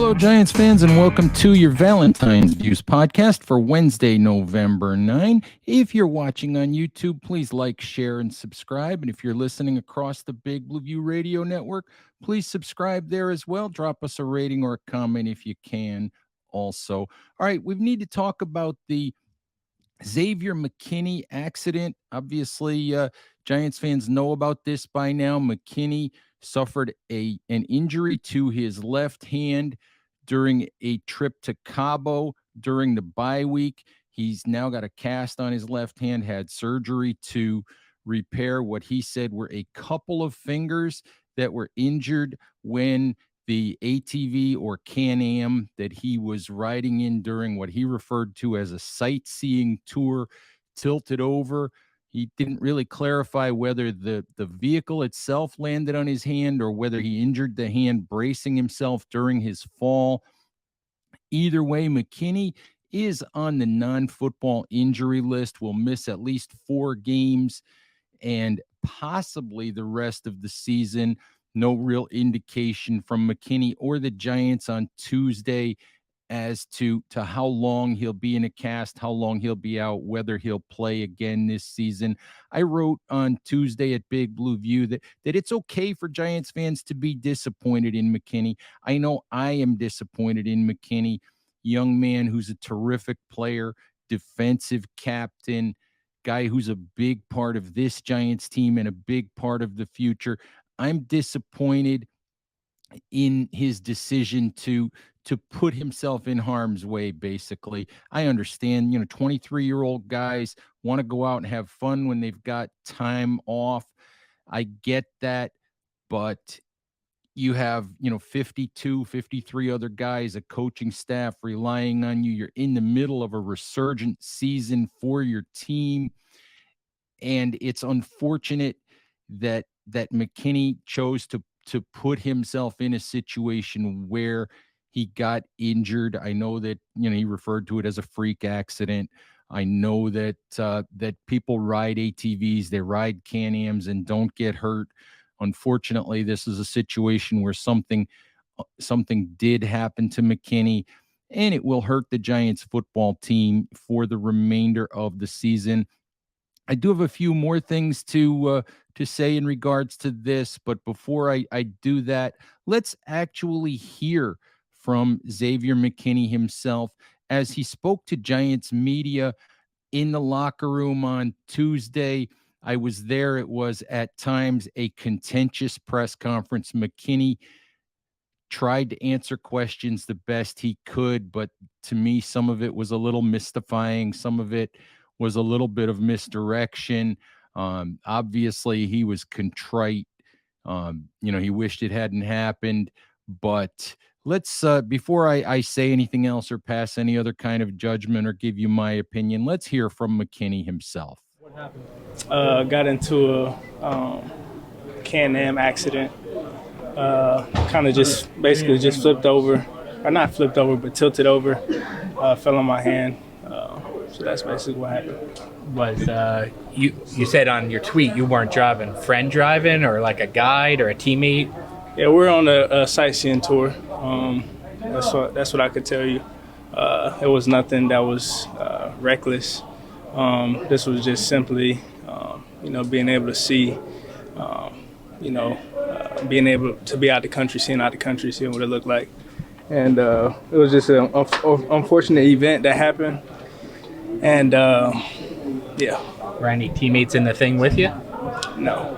Hello, Giants fans, and welcome to your Valentine's Views podcast for Wednesday, November 9. If you're watching on YouTube, please like, share, and subscribe. And if you're listening across the Big Blue View Radio Network, please subscribe there as well. Drop us a rating or a comment if you can also. All right, we need to talk about the Xavier McKinney accident. Obviously, Giants fans know about this by now. McKinney suffered an injury to his left hand during a trip to Cabo during the bye week. He's now got a cast on his left hand, had surgery to repair what he said were a couple of fingers that were injured when the ATV or Can-Am that he was riding in during what he referred to as a sightseeing tour tilted over. He didn't really clarify whether the vehicle itself landed on his hand or whether he injured the hand bracing himself during his fall. Either way, McKinney is on the non-football injury list, will miss at least 4 games and possibly the rest of the season. No real indication from McKinney or the Giants on Tuesday as to how long he'll be in a cast, how long he'll be out, whether he'll play again this season. I wrote on Tuesday at Big Blue View that it's okay for Giants fans to be disappointed in McKinney. I know I am disappointed in McKinney, young man who's a terrific player, defensive captain, guy who's a big part of this Giants team and a big part of the future. I'm disappointed in his decision to put himself in harm's way, basically. I understand, 23-year-old guys want to go out and have fun when they've got time off. I get that, but you have, 52, 53 other guys, a coaching staff relying on you. You're in the middle of a resurgent season for your team. And it's unfortunate that McKinney chose to put himself in a situation where he got injured. I know that, he referred to it as a freak accident. I know that that people ride ATVs, they ride Can-Ams and don't get hurt. Unfortunately, this is a situation where something did happen to McKinney, and it will hurt the Giants football team for the remainder of the season. I do have a few more things to say in regards to this, but before I do that, let's actually hear from Xavier McKinney himself as he spoke to Giants media in the locker room on Tuesday. I was there. It was at times a contentious press conference. McKinney tried to answer questions the best he could, but to me, some of it was a little mystifying. Some of it was a little bit of misdirection. Obviously, he was contrite. He wished it hadn't happened. But let's, before I say anything else or pass any other kind of judgment or give you my opinion, let's hear from McKinney himself. What happened? Got into a Can-Am accident. Kind of just flipped over. Or not flipped over, but tilted over. Fell on my hand. So that's basically what happened. Was you said on your tweet you weren't driving, friend driving or like a guide or a teammate? Yeah, we're on a sightseeing tour. That's what I could tell you. It was nothing that was reckless. This was just simply, being able to see, being able to be out the country, seeing what it looked like. And it was just an unfortunate event that happened. And, yeah. Were any teammates in the thing with you? No.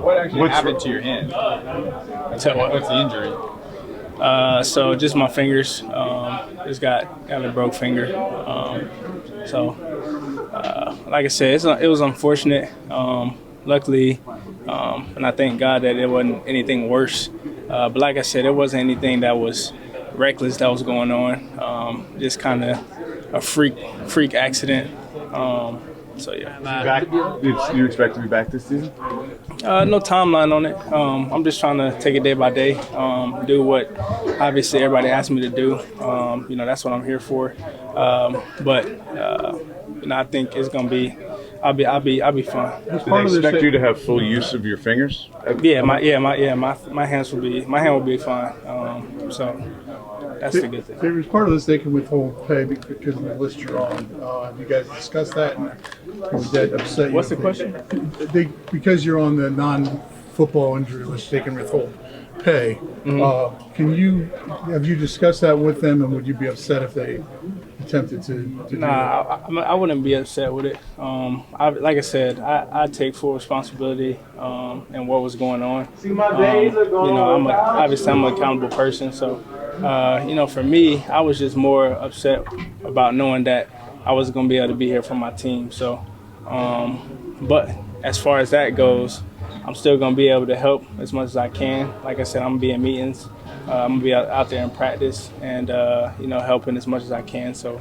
What actually happened to your hand? What's the injury? So just my fingers. Just got a broke finger. Like I said, it was unfortunate. Luckily, and I thank God that it wasn't anything worse. But like I said, it wasn't anything that was reckless that was going on. Just kind of a freak accident. So yeah. Do you expect to be back this season? No timeline on it. I'm just trying to take it day by day. Do what obviously everybody asked me to do. That's what I'm here for. I think it's gonna be. I'll be fine. Do they expect you to have full use of your fingers? Yeah, my hand will be fine. that's the good thing. As part of this, they can withhold pay because of the list you're on. Have you guys discussed that? And would that upset you? What's the question? Because you're on the non-football injury list, they can withhold pay. Mm-hmm. Have you discussed that with them, and would you be upset if they attempted to do that? I wouldn't be upset with it. Like I said, I take full responsibility in what was going on. I'm an accountable person, so for me, I was just more upset about knowing that I wasn't going to be able to be here for my team. So, but as far as that goes, I'm still going to be able to help as much as I can. Like I said, I'm going to be in meetings. I'm going to be out there in practice and, helping as much as I can so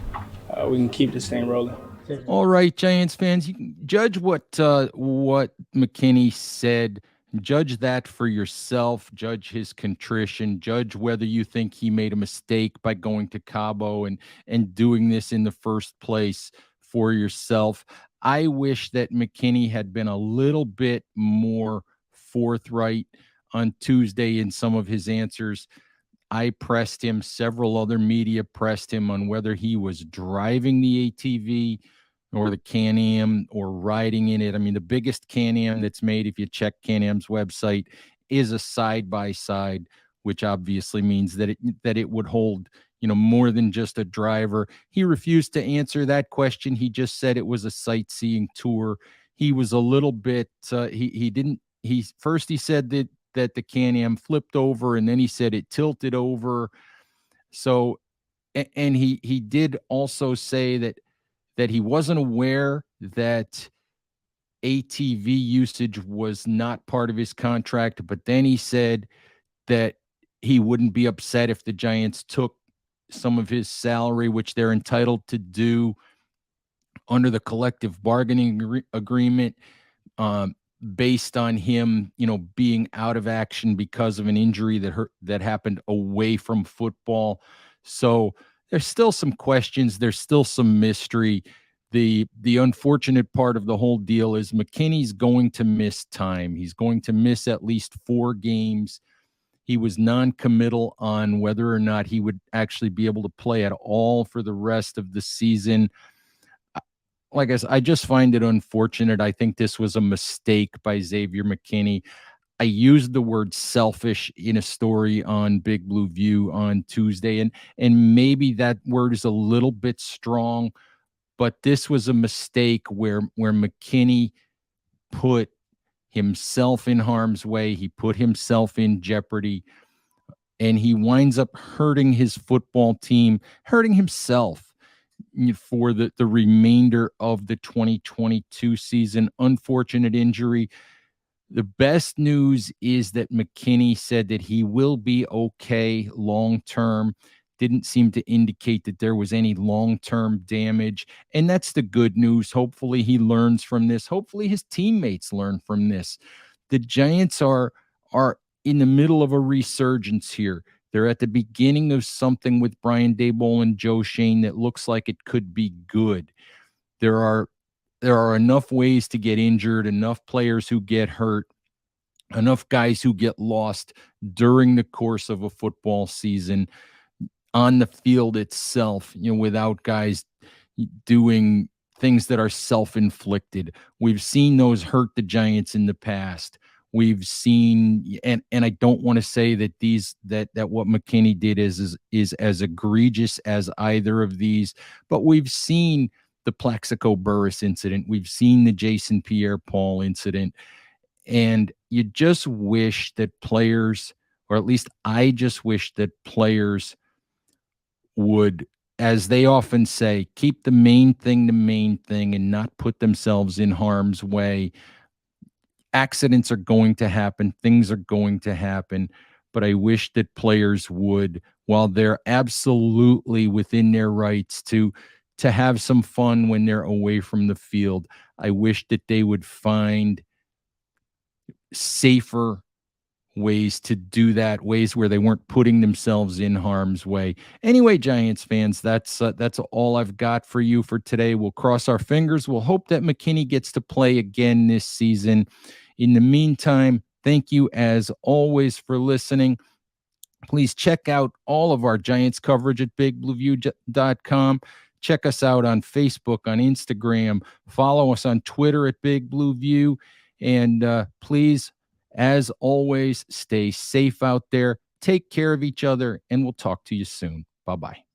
we can keep this thing rolling. All right, Giants fans, you can judge what McKinney said. Judge that for yourself. Judge his contrition. Judge whether you think he made a mistake by going to Cabo and doing this in the first place for yourself. I wish that McKinney had been a little bit more forthright on Tuesday in some of his answers. I pressed him. Several other media pressed him on whether he was driving the ATV or the Can-Am or riding in it. I mean, the biggest Can-Am that's made, if you check Can-Am's website, is a side-by-side, which obviously means that it would hold more than just a driver. He refused to answer that question. He just said it was a sightseeing tour. He was a little bit he said that the Can-Am flipped over, and then he said it tilted over. So, and he did also say that he wasn't aware that ATV usage was not part of his contract, but then he said that he wouldn't be upset if the Giants took some of his salary, which they're entitled to do under the collective bargaining agreement, based on him, being out of action because of an injury that happened away from football. So there's still some questions. There's still some mystery. The unfortunate part of the whole deal is McKinney's going to miss time. He's going to miss at least 4 games. He was non-committal on whether or not he would actually be able to play at all for the rest of the season. Like I said, I just find it unfortunate. I think this was a mistake by Xavier McKinney. I used the word selfish in a story on Big Blue View on Tuesday, and maybe that word is a little bit strong, but this was a mistake where McKinney put himself in harm's way. He put himself in jeopardy, and he winds up hurting his football team, hurting himself for the remainder of the 2022 season. Unfortunate injury. The best news is that McKinney said that he will be okay long-term. Didn't seem to indicate that there was any long-term damage. And that's the good news. Hopefully he learns from this. Hopefully his teammates learn from this. The Giants are in the middle of a resurgence here. They're at the beginning of something with Brian Daboll and Joe Shane that looks like it could be good. There are enough ways to get injured, enough players who get hurt, enough guys who get lost during the course of a football season on the field itself, without guys doing things that are self-inflicted. We've seen those hurt the Giants in the past. We've seen, and I don't want to say that that what McKinney did is as egregious as either of these, but we've seen the Plaxico Burress incident. We've seen the Jason Pierre-Paul incident, and you just wish that players, or at least I just wish that players would, as they often say, keep the main thing and not put themselves in harm's way. Accidents are going to happen. Things are going to happen. But I wish that players would, while they're absolutely within their rights to have some fun when they're away from the field, I wish that they would find safer ways to do that, ways where they weren't putting themselves in harm's way. Anyway, Giants fans, that's all I've got for you for today. We'll cross our fingers. We'll hope that McKinney gets to play again this season. In the meantime, thank you as always for listening. Please check out all of our Giants coverage at bigblueview.com. Check us out on Facebook, on Instagram. Follow us on Twitter at Big Blue View. And please, as always, stay safe out there. Take care of each other, and we'll talk to you soon. Bye-bye.